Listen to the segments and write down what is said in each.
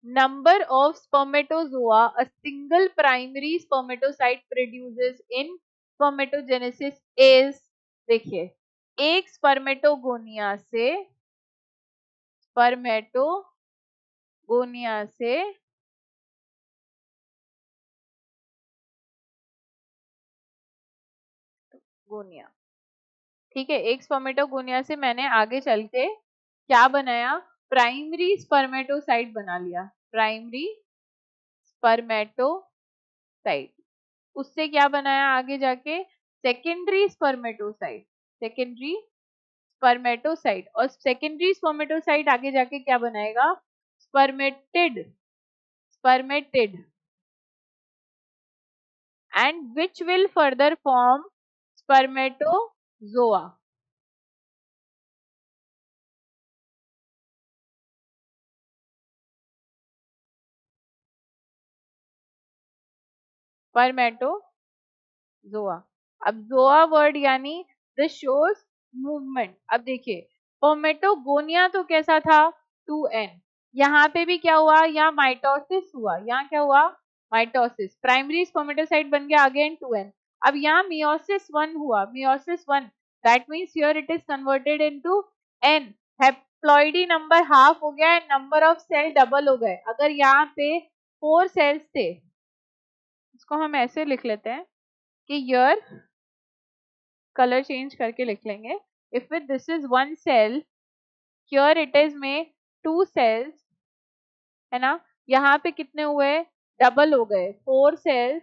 number of spermatozoa a single primary spermatocyte produces in spermatogenesis is, देखिए, एक spermatogonia से गोनिया, ठीक है, एक स्पर्मेटोगोनिया से मैंने आगे चल के क्या बनाया, प्राइमरी स्पर्मेटोसाइट बना लिया, प्राइमरी स्पर्मेटोसाइट। उससे क्या बनाया आगे जाके, सेकेंडरी स्पर्मेटोसाइट, सेकेंडरी स्पर्मेटोसाइट, और सेकेंडरी स्पर्मेटोसाइट आगे जाके क्या बनाएगा, spermatid, spermatid, and which will further form spermatozoa. Spermatozoa. अब जोआ वर्ड यानी दिस शोज मूवमेंट। अब देखिए स्पर्मेटोगोनिया तो कैसा था 2n, यहाँ पे भी क्या हुआ, यहाँ माइटोसिस हुआ, यहाँ क्या हुआ माइटोसिस, प्राइमरी स्पर्मेटोसाइट बन गया अगेन 2n। अब यहाँ मियोसिस 1 हुआ, meiosis 1, that means here it is converted into n, haploidy number half हो गया, नंबर ऑफ सेल डबल हो गए। अगर यहाँ पे 4 सेल्स थे, इसको हम ऐसे लिख लेते हैं कि यर कलर चेंज करके लिख लेंगे, if with this is 1 cell, here it is में 2 सेल्स, है ना, यहाँ पे कितने हुए, डबल हो गए 4 सेल्स,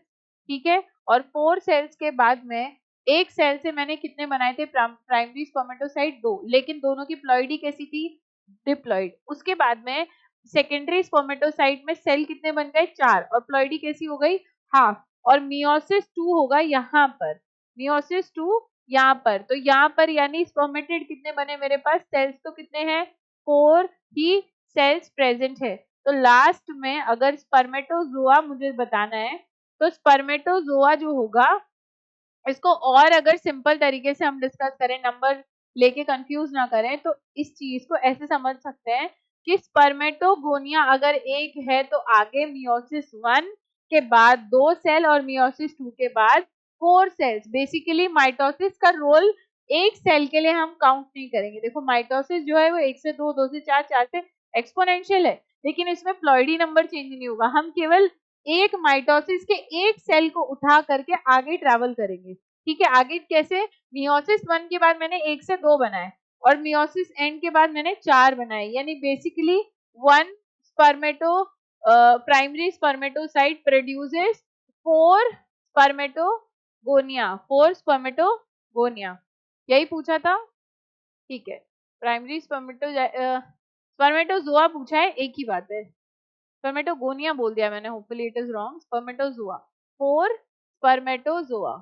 ठीक है। और 4 सेल्स के बाद में एक सेल से मैंने कितने बनाए थे, प्राइमरी स्पर्मेटोसाइट 2, लेकिन दोनों की प्लॉइडी कैसी थी, डिप्लॉइड। उसके बाद में सेकेंडरी स्पर्मेटोसाइट में सेल कितने बन गए 4, और प्लॉइडी कैसी हो गई हाफ, और मियोसिस 2 होगा यहाँ पर, मियोसिस 2 यहाँ पर, तो यहाँ पर यानी स्पर्मेटेड कितने बने मेरे पास, सेल्स तो कितने हैं 4 ही सेल्स प्रेजेंट है। तो लास्ट में अगर स्पर्मेटोजोआ मुझे बताना है, तो स्पर्मेटोजोआ जो होगा, इसको और अगर सिंपल तरीके से हम डिस्कस करें, नंबर लेके कंफ्यूज ना करें, तो इस चीज को ऐसे समझ सकते हैं कि स्पर्मेटोगोनिया अगर एक है तो आगे मियोसिस 1 के बाद 2 सेल और मियोसिस 2 के बाद 4 सेल्स। बेसिकली माइटोसिस का रोल एक सेल के लिए हम काउंट नहीं करेंगे। देखो माइटोसिस जो है वो 1 से 2, 2 से 4, 4 से एक्सपोनेंशियल है, लेकिन इसमें प्लॉइडी नंबर चेंज नहीं होगा। हम केवल एक माइटोसिस के एक सेल को उठा करके आगे ट्रैवल करेंगे, ठीक है। आगे कैसे, मियोसिस 1 के बाद मैंने 1 से 2 बनाए, और मियोसिस एंड के बाद मैंने 4 बनाए, यानी basically 1 spermato primary spermatocyte produces 4 spermatogonia, 4 spermatogonia, यही पूछा था, ठीक है। प्राइमरी स्पर्मेटोजोआ पूछा है, एक ही बात है, स्पर्मेटोगोनिया बोल दिया मैंने, hopefully it is wrong, spermatozoa, 4 spermatozoa.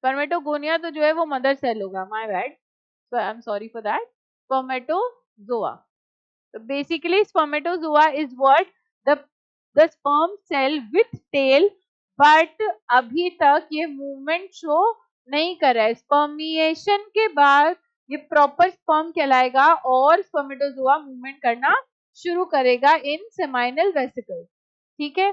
Spermatogonia तो जो है वो मदर सेल होगा, my bad, so I'm sorry for that, spermatozoa. So basically spermatozoa is what, the sperm cell with tail, but अभी तक ये मूवमेंट शो नहीं कर रहा है। स्पर्मिएशन के बाद ये प्रॉपर स्पर्म कहलाएगा और स्पर्मेटोजोआ मूवमेंट करना शुरू करेगा इन सेमाइनल वेसिकल्स, ठीक है।